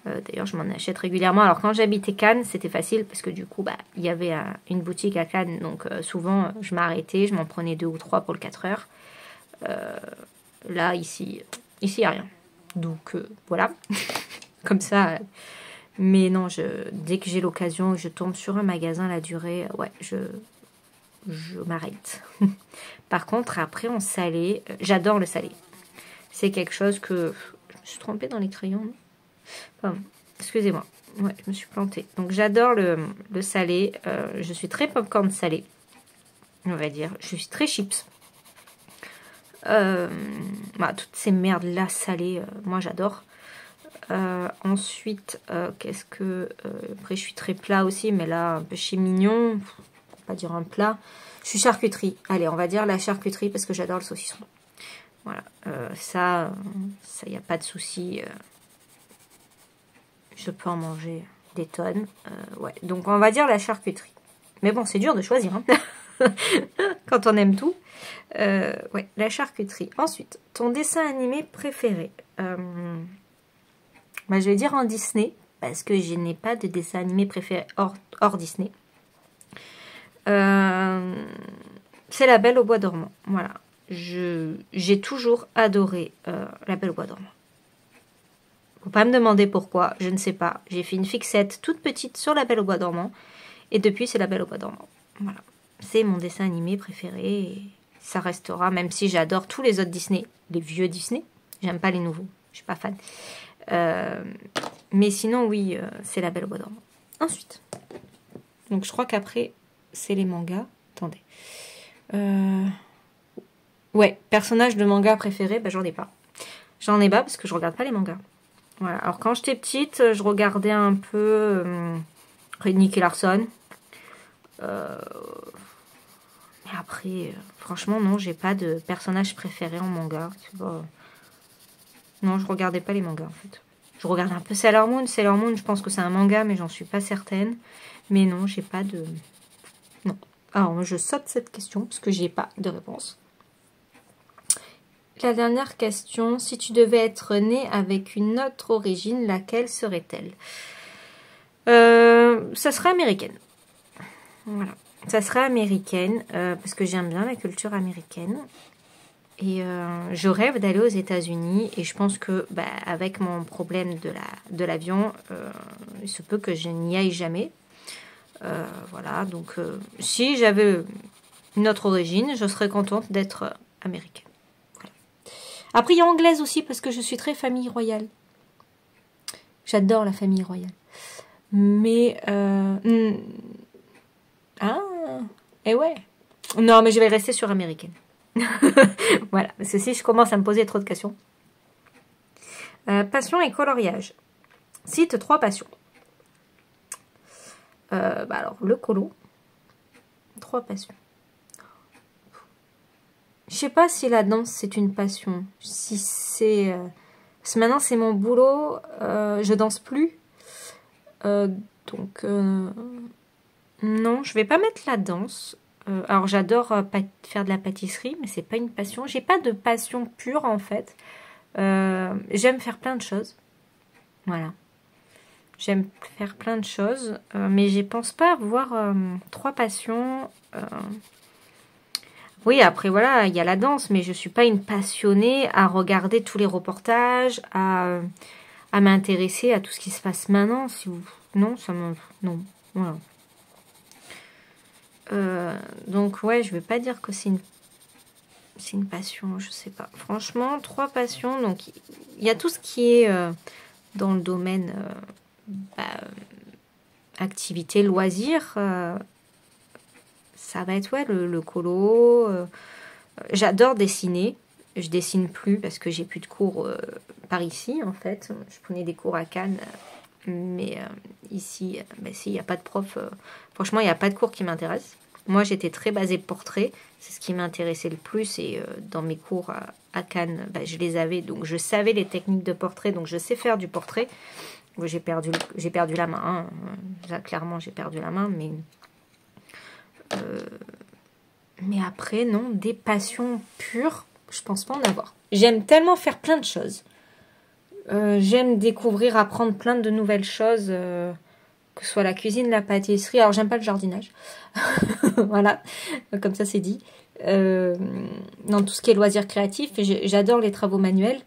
Speaker 1: D'ailleurs, je m'en achète régulièrement. Alors, quand j'habitais Cannes, c'était facile parce que du coup, il y avait une boutique à Cannes. Donc, souvent, je m'arrêtais, je m'en prenais 2 ou 3 pour le 4 heures. Là, ici, il n'y a rien. Donc, voilà. Comme ça... Mais non, dès que j'ai l'occasion, je tombe sur un magasin, la durée, ouais, je m'arrête. Par contre, après, en salé, j'adore le salé. C'est quelque chose que... Je me suis trompée dans les crayons, non? Pardon, excusez-moi. Ouais, je me suis plantée. Donc, j'adore le salé. Je suis très popcorn salé, on va dire. Je suis très chips. Toutes ces merdes-là salées, moi, j'adore. Ensuite, qu'est-ce que... après, je suis très plat aussi, mais là, un péché mignon, on va pas dire un plat. Je suis charcuterie. Allez, on va dire la charcuterie parce que j'adore le saucisson. Voilà, ça, il n'y a pas de souci. Je peux en manger des tonnes. Ouais, donc on va dire la charcuterie. Mais bon, c'est dur de choisir, hein. Quand on aime tout. Ouais, la charcuterie. Ensuite, ton dessin animé préféré. Je vais dire en Disney, parce que je n'ai pas de dessin animé préféré hors Disney. C'est La Belle au Bois dormant. Voilà. J'ai toujours adoré La Belle au Bois dormant. Faut pas me demander pourquoi, je ne sais pas. J'ai fait une fixette toute petite sur La Belle au Bois dormant. Et depuis, c'est La Belle au Bois dormant. Voilà. C'est mon dessin animé préféré. Et ça restera, même si j'adore tous les autres Disney. Les vieux Disney. J'aime pas les nouveaux. Je suis pas fan. Mais sinon, oui, c'est La Belle au Bois dormant. Ensuite, donc je crois qu'après, c'est les mangas. Attendez. Ouais, personnage de manga préféré, j'en ai pas. J'en ai pas parce que je regarde pas les mangas. Voilà. Alors, quand j'étais petite, je regardais un peu Nicky Larson. Mais après, franchement, non, j'ai pas de personnage préféré en manga. Tu vois. Non, je regardais pas les mangas en fait. Je regarde un peu Sailor Moon. Sailor Moon, je pense que c'est un manga, mais j'en suis pas certaine. Mais non, j'ai pas de... Non. Alors, je saute cette question parce que j'ai pas de réponse. La dernière question, si tu devais être né avec une autre origine, laquelle serait-elle? Ça serait américaine. Voilà. Ça serait américaine parce que j'aime bien la culture américaine. Et je rêve d'aller aux États-Unis et je pense que avec mon problème de l'avion, il se peut que je n'y aille jamais. Voilà, donc si j'avais une autre origine, je serais contente d'être américaine. Voilà. Après, il y a anglaise aussi parce que je suis très famille royale. J'adore la famille royale. Mais... Ah, et ouais. Non, mais je vais rester sur américaine. Voilà, parce que si je commence à me poser trop de questions. Passion et coloriage. Cite 3 passions. Alors, le colo. 3 passions. Je sais pas si la danse, c'est une passion. Si c'est... Parce que maintenant, c'est mon boulot. Je danse plus. Donc, non, je vais pas mettre la danse. Alors, j'adore faire de la pâtisserie, mais c'est pas une passion. J'ai pas de passion pure, en fait. J'aime faire plein de choses. Voilà. J'aime faire plein de choses, mais je pense pas avoir 3 passions. Oui, après, voilà, il y a la danse, mais je suis pas une passionnée à regarder tous les reportages, à m'intéresser à tout ce qui se passe maintenant. Si vous... Non, ça me... Non, voilà. Donc, ouais, je vais pas dire que c'est une passion, je sais pas. Franchement, 3 passions. Donc, il y a tout ce qui est dans le domaine activité, loisir. Ça va être, ouais, le colo. J'adore dessiner. Je dessine plus parce que j'ai plus de cours par ici, en fait. Je prenais des cours à Cannes. Mais ici, il n'y a pas de prof. Franchement, il n'y a pas de cours qui m'intéresse. Moi, j'étais très basée portrait. C'est ce qui m'intéressait le plus. Et dans mes cours à Cannes, je les avais. Donc, je savais les techniques de portrait. Donc, je sais faire du portrait. J'ai perdu la main. Hein. Là, clairement, j'ai perdu la main. Mais après, non. Des passions pures, je pense pas en avoir. J'aime tellement faire plein de choses. J'aime découvrir, apprendre plein de nouvelles choses, que ce soit la cuisine, la pâtisserie. Alors, j'aime pas le jardinage. Voilà, comme ça, c'est dit. Dans tout ce qui est loisirs créatifs, j'adore les travaux manuels.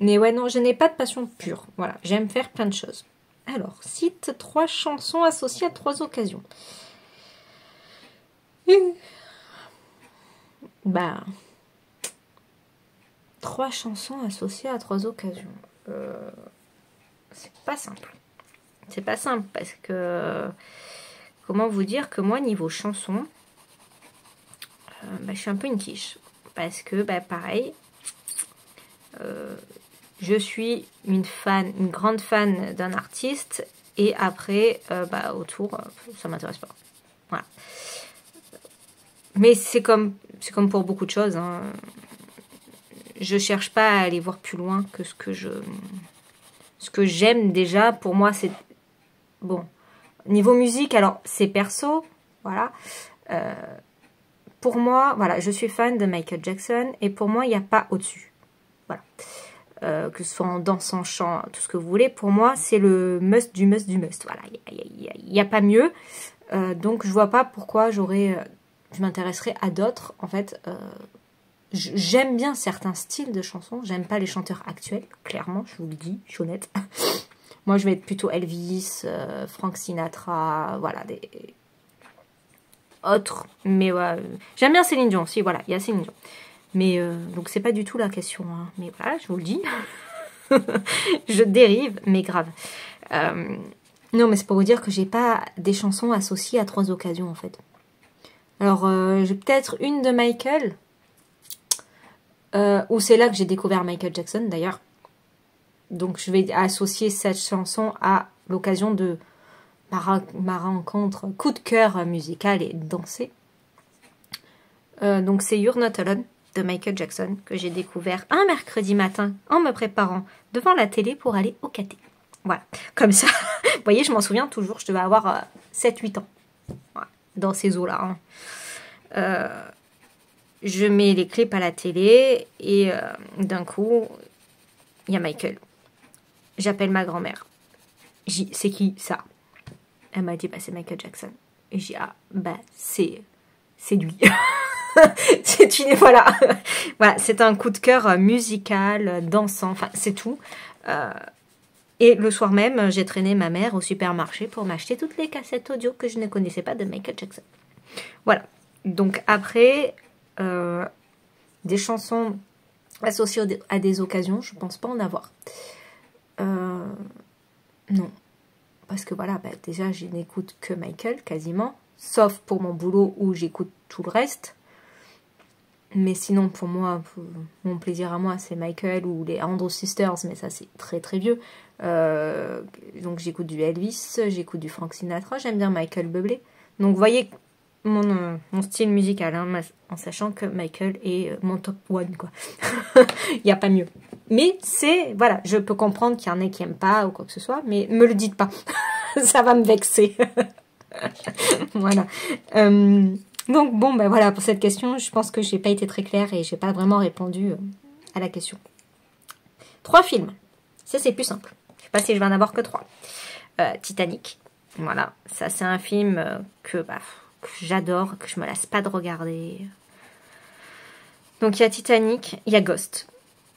Speaker 1: Mais ouais, non, je n'ai pas de passion pure. Voilà, j'aime faire plein de choses. Alors, cite 3 chansons associées à 3 occasions. Bah... 3 chansons associées à 3 occasions. C'est pas simple. C'est pas simple parce que... Comment vous dire que moi, niveau chanson, je suis un peu une quiche. Parce que, pareil, je suis une grande fan d'un artiste. Et après, autour, ça m'intéresse pas. Voilà. Mais c'est comme pour beaucoup de choses. Hein. Je cherche pas à aller voir plus loin que ce que j'aime déjà. Pour moi, c'est... Bon. Niveau musique, alors, c'est perso. Voilà. Pour moi, voilà, je suis fan de Michael Jackson. Et pour moi, il n'y a pas au-dessus. Voilà. Que ce soit en danse, en chant, tout ce que vous voulez. Pour moi, c'est le must du must du must. Voilà. Il n'y a pas mieux. Donc, je vois pas pourquoi je m'intéresserais à d'autres. En fait... J'aime bien certains styles de chansons. J'aime pas les chanteurs actuels, clairement, je vous le dis, je suis honnête. Moi, je vais être plutôt Elvis, Frank Sinatra, voilà, des autres. Mais ouais, j'aime bien Céline Dion aussi, voilà, il y a Céline Dion. Mais donc, c'est pas du tout la question. Hein. Mais voilà, je vous le dis. Je dérive, mais grave. Non, mais c'est pour vous dire que j'ai pas des chansons associées à 3 occasions, en fait. Alors, j'ai peut-être une de Michael... où c'est là que j'ai découvert Michael Jackson d'ailleurs. Donc je vais associer cette chanson à l'occasion de ma rencontre coup de cœur musical et dansé. Donc c'est You're Not Alone de Michael Jackson que j'ai découvert un mercredi matin en me préparant devant la télé pour aller au caté. Voilà, comme ça. Vous voyez, je m'en souviens toujours, je devais avoir 7-8 ans. Voilà, dans ces eaux-là. Hein. Je mets les clips à la télé et d'un coup, il y a Michael. J'appelle ma grand-mère. J'ai dit, c'est qui ça? Elle m'a dit, c'est Michael Jackson. Et j'ai dit, c'est lui. Voilà. Voilà, c'est un coup de cœur musical, dansant, enfin, c'est tout. Et le soir même, j'ai traîné ma mère au supermarché pour m'acheter toutes les cassettes audio que je ne connaissais pas de Michael Jackson. Voilà. Donc après... des chansons associées à des occasions, je pense pas en avoir. Non, parce que voilà, bah, déjà, je n'écoute que Michael, quasiment. Sauf pour mon boulot où j'écoute tout le reste. Mais sinon, pour moi, mon plaisir à moi, c'est Michael ou les Andrews Sisters, mais ça, c'est très très vieux. Donc j'écoute du Elvis, j'écoute du Frank Sinatra, j'aime bien Michael Bublé. Donc vous voyez mon style musical, hein, en sachant que Michael est mon top one, quoi. Il n'y a pas mieux. Mais c'est, voilà, je peux comprendre qu'il y en a qui n'aiment pas ou quoi que ce soit, mais me le dites pas. Ça va me vexer. Voilà. Donc bon, ben voilà, pour cette question, je pense que j'ai pas été très claire et j'ai pas vraiment répondu à la question. 3 films. Ça, c'est plus simple. Je sais pas si je vais en avoir que 3. Titanic. Voilà. Ça, c'est un film que j'adore, que je me lasse pas de regarder. Donc, il y a Titanic, il y a Ghost.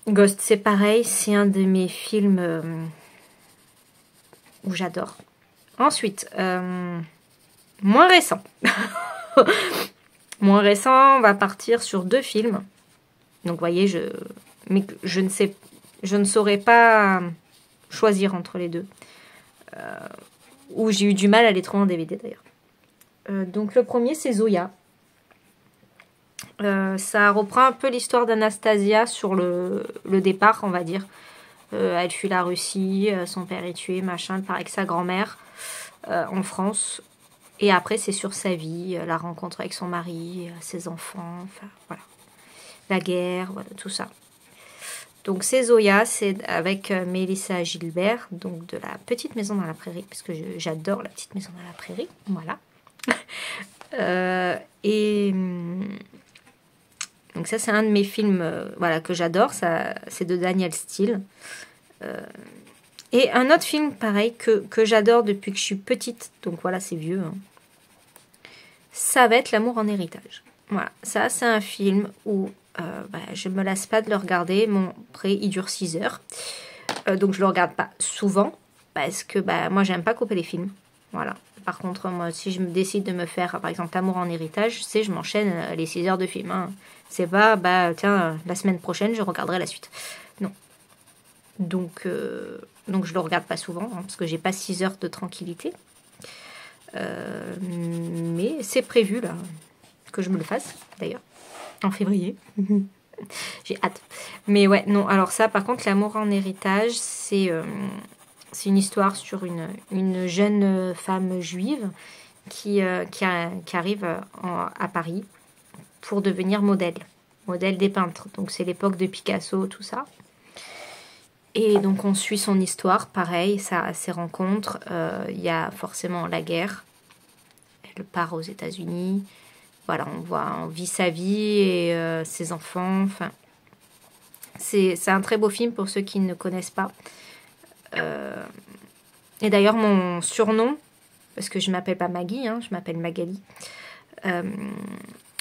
Speaker 1: Ghost, c'est pareil, c'est un de mes films où j'adore. Ensuite, moins récent. Moins récent, on va partir sur 2 films. Donc, vous voyez, je ne saurais pas choisir entre les deux. Où j'ai eu du mal à les trouver en DVD, d'ailleurs. Donc, le premier, c'est Zoya. Ça reprend un peu l'histoire d'Anastasia sur le départ, on va dire. Elle fuit la Russie, son père est tué, machin, pareil que sa grand-mère en France. Et après, c'est sur sa vie, la rencontre avec son mari, ses enfants, enfin, voilà. La guerre, voilà, tout ça. Donc, c'est Zoya, c'est avec Mélissa Gilbert, donc de la Petite Maison dans la Prairie, parce que j'adore la Petite Maison dans la Prairie, voilà. Donc ça, c'est un de mes films voilà, que j'adore, c'est de Daniel Steele. Et un autre film, pareil, que j'adore depuis que je suis petite, donc voilà, c'est vieux, hein. Ça va être L'amour en héritage. Voilà, ça, c'est un film où je me lasse pas de le regarder. Mon prêt, il dure 6 heures. Donc, je le regarde pas souvent, parce que moi, j'aime pas couper les films. Voilà. Par contre, moi, si je me décide de me faire, par exemple, L'amour en héritage, je m'enchaîne les 6 heures de film. Hein. C'est pas, tiens, la semaine prochaine, je regarderai la suite. Non. Donc je le regarde pas souvent, hein, parce que j'ai pas 6 heures de tranquillité. Mais c'est prévu, là, que je me le fasse, d'ailleurs, en février. J'ai hâte. Mais ouais, non, alors ça, par contre, L'amour en héritage, c'est une histoire sur une jeune femme juive qui arrive à Paris pour devenir modèle des peintres. Donc, c'est l'époque de Picasso, tout ça. Et donc, on suit son histoire, pareil, ses rencontres. Il y a forcément la guerre. Elle part aux États-Unis. Voilà, on vit sa vie et ses enfants. Enfin, c'est un très beau film pour ceux qui ne connaissent pas. Et d'ailleurs, mon surnom, parce que je ne m'appelle pas Maggie, hein, je m'appelle Magali,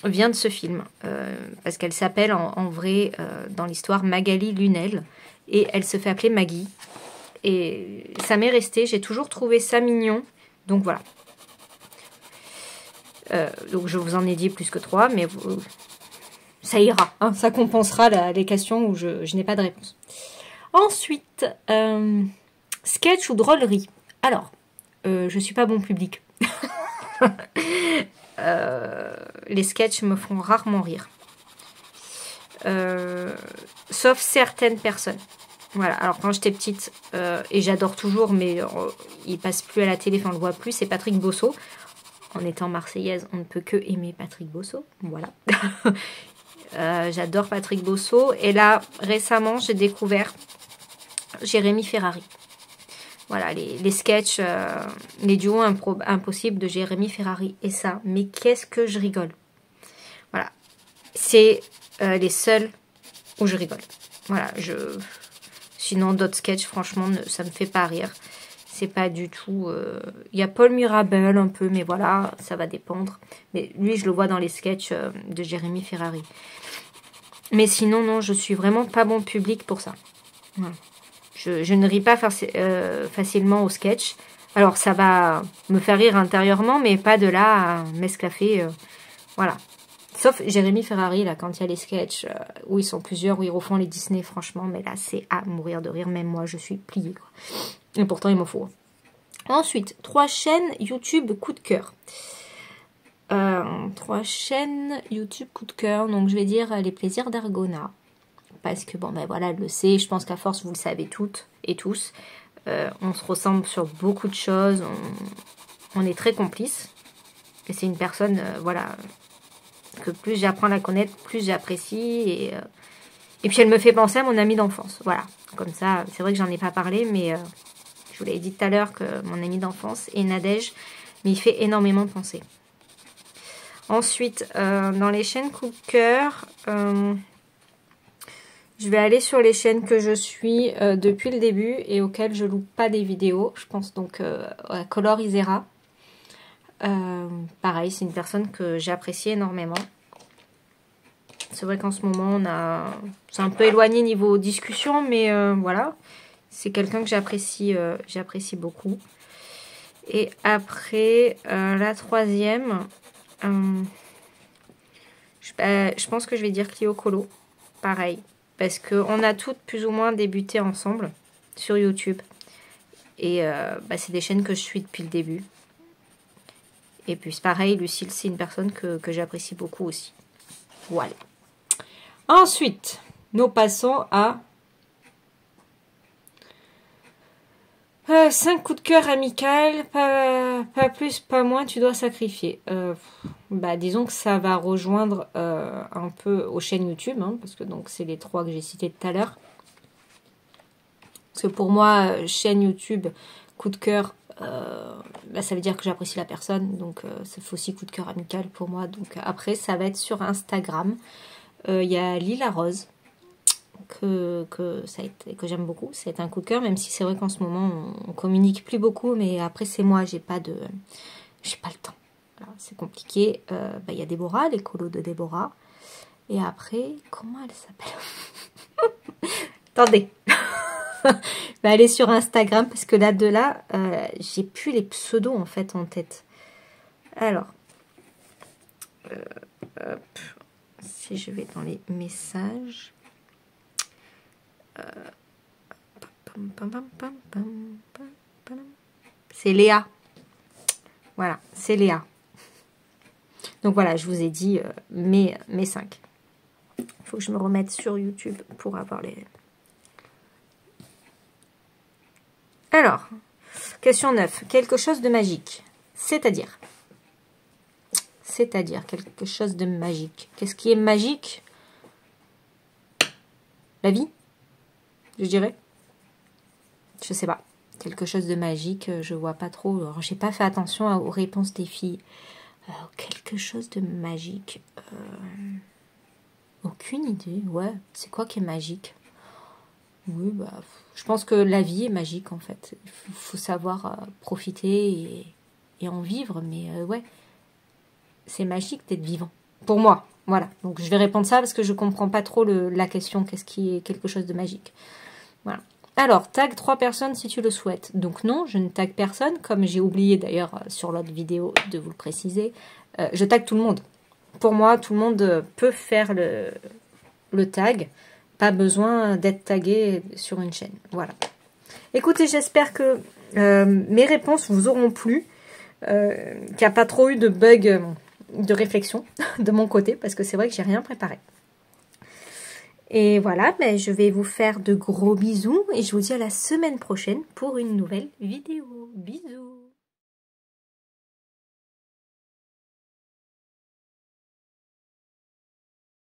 Speaker 1: vient de ce film. Parce qu'elle s'appelle en vrai, dans l'histoire, Magali Lunel. Et elle se fait appeler Maggie. Et ça m'est resté. J'ai toujours trouvé ça mignon. Donc voilà. Donc je vous en ai dit plus que 3. Mais ça ira. Hein, ça compensera les questions où je n'ai pas de réponse. Ensuite, sketch ou drôlerie. Alors, je suis pas bon public. Les sketchs me font rarement rire. Sauf certaines personnes. Voilà, alors quand j'étais petite, et j'adore toujours, mais il passe plus à la télé, enfin on le voit plus, c'est Patrick Bosso. En étant marseillaise, on ne peut que aimer Patrick Bosso. Voilà. J'adore Patrick Bosso. Et là, récemment, j'ai découvert Jérémy Ferrari. Voilà, les sketchs, les duos impossibles de Jérémy Ferrari. Et ça, mais qu'est-ce que je rigole. Voilà. C'est les seuls où je rigole. Voilà, sinon, d'autres sketchs, franchement, ça me fait pas rire. C'est pas du tout... Il y a Paul Mirabel un peu, mais voilà, ça va dépendre. Mais lui, je le vois dans les sketchs de Jérémy Ferrari. Mais sinon, non, je suis vraiment pas bon public pour ça. Voilà. Je ne ris pas facilement au sketch. Alors, ça va me faire rire intérieurement, mais pas de là à m'esclaffer. Voilà. Sauf Jérémy Ferrari, là, quand il y a les sketchs où ils sont plusieurs, où ils refont les Disney, franchement, mais là, c'est à mourir de rire. Même moi, je suis pliée, quoi. Et pourtant, il m'en faut. Ensuite, 3 chaînes YouTube coup de cœur. 3 chaînes YouTube coup de cœur. Donc, je vais dire les plaisirs d'Argona. Parce que, bon, ben voilà, elle le sait. Je pense qu'à force, vous le savez toutes et tous. On se ressemble sur beaucoup de choses. On est très complices. Et c'est une personne, voilà, que plus j'apprends à la connaître, plus j'apprécie. Et puis, elle me fait penser à mon amie d'enfance. Voilà. Comme ça, c'est vrai que j'en ai pas parlé, mais je vous l'avais dit tout à l'heure que mon amie d'enfance est Nadège. Mais il fait énormément penser. Ensuite, dans les chaînes coup de cœur, je vais aller sur les chaînes que je suis depuis le début et auxquelles je loupe pas des vidéos. Je pense donc à Color Isera. Pareil, c'est une personne que j'apprécie énormément. C'est vrai qu'en ce moment, c'est un peu éloigné niveau discussion, mais voilà. C'est quelqu'un que j'apprécie beaucoup. Et après, la troisième, je pense que je vais dire Clio Colo. Pareil. Parce qu'on a toutes plus ou moins débuté ensemble sur YouTube. Et c'est des chaînes que je suis depuis le début. Et puis c'est pareil, Lucille, c'est une personne que j'apprécie beaucoup aussi. Voilà. Ensuite, nous passons à 5 coups de cœur amical, pas plus, pas moins, tu dois sacrifier. Disons que ça va rejoindre un peu aux chaînes YouTube, hein, parce que donc c'est les 3 que j'ai cités tout à l'heure. Parce que pour moi, chaîne YouTube, coup de cœur, ça veut dire que j'apprécie la personne, donc ça fait aussi coup de cœur amical pour moi. Donc après, ça va être sur Instagram. Il y a Lila Rose. Que j'aime beaucoup, c'est un coup de cœur, même si c'est vrai qu'en ce moment on communique plus beaucoup, mais après c'est moi, j'ai pas le temps, voilà, c'est compliqué. Il y a Déborah, les colos de Déborah, et après, comment elle s'appelle? Attendez. Aller sur Instagram, parce que là j'ai plus les pseudos en fait en tête. Alors si je vais dans les messages, c'est Léa. Voilà, c'est Léa. Donc voilà, je vous ai dit mes 5. Il faut que je me remette sur YouTube pour avoir les... Alors, question 9. Quelque chose de magique. C'est-à-dire quelque chose de magique. Qu'est-ce qui est magique? La vie, je dirais. Je sais pas. Quelque chose de magique, je vois pas trop. Alors, j'ai pas fait attention aux réponses des filles. Quelque chose de magique. Aucune idée. Ouais, c'est quoi qui est magique? Oui, je pense que la vie est magique en fait. Il faut savoir profiter et en vivre. Mais ouais, c'est magique d'être vivant. Pour moi, voilà. Donc je vais répondre ça parce que je comprends pas trop la question. Qu'est-ce qui est quelque chose de magique? Voilà. Alors, tag 3 personnes si tu le souhaites. Donc non, je ne tag personne, comme j'ai oublié d'ailleurs sur l'autre vidéo de vous le préciser. Je tag tout le monde. Pour moi, tout le monde peut faire le tag. Pas besoin d'être tagué sur une chaîne. Voilà. Écoutez, j'espère que mes réponses vous auront plu. Qu'il n'y a pas trop eu de bugs de réflexion de mon côté, parce que c'est vrai que j'ai rien préparé. Et voilà, je vais vous faire de gros bisous et je vous dis à la semaine prochaine pour une nouvelle vidéo. Bisous!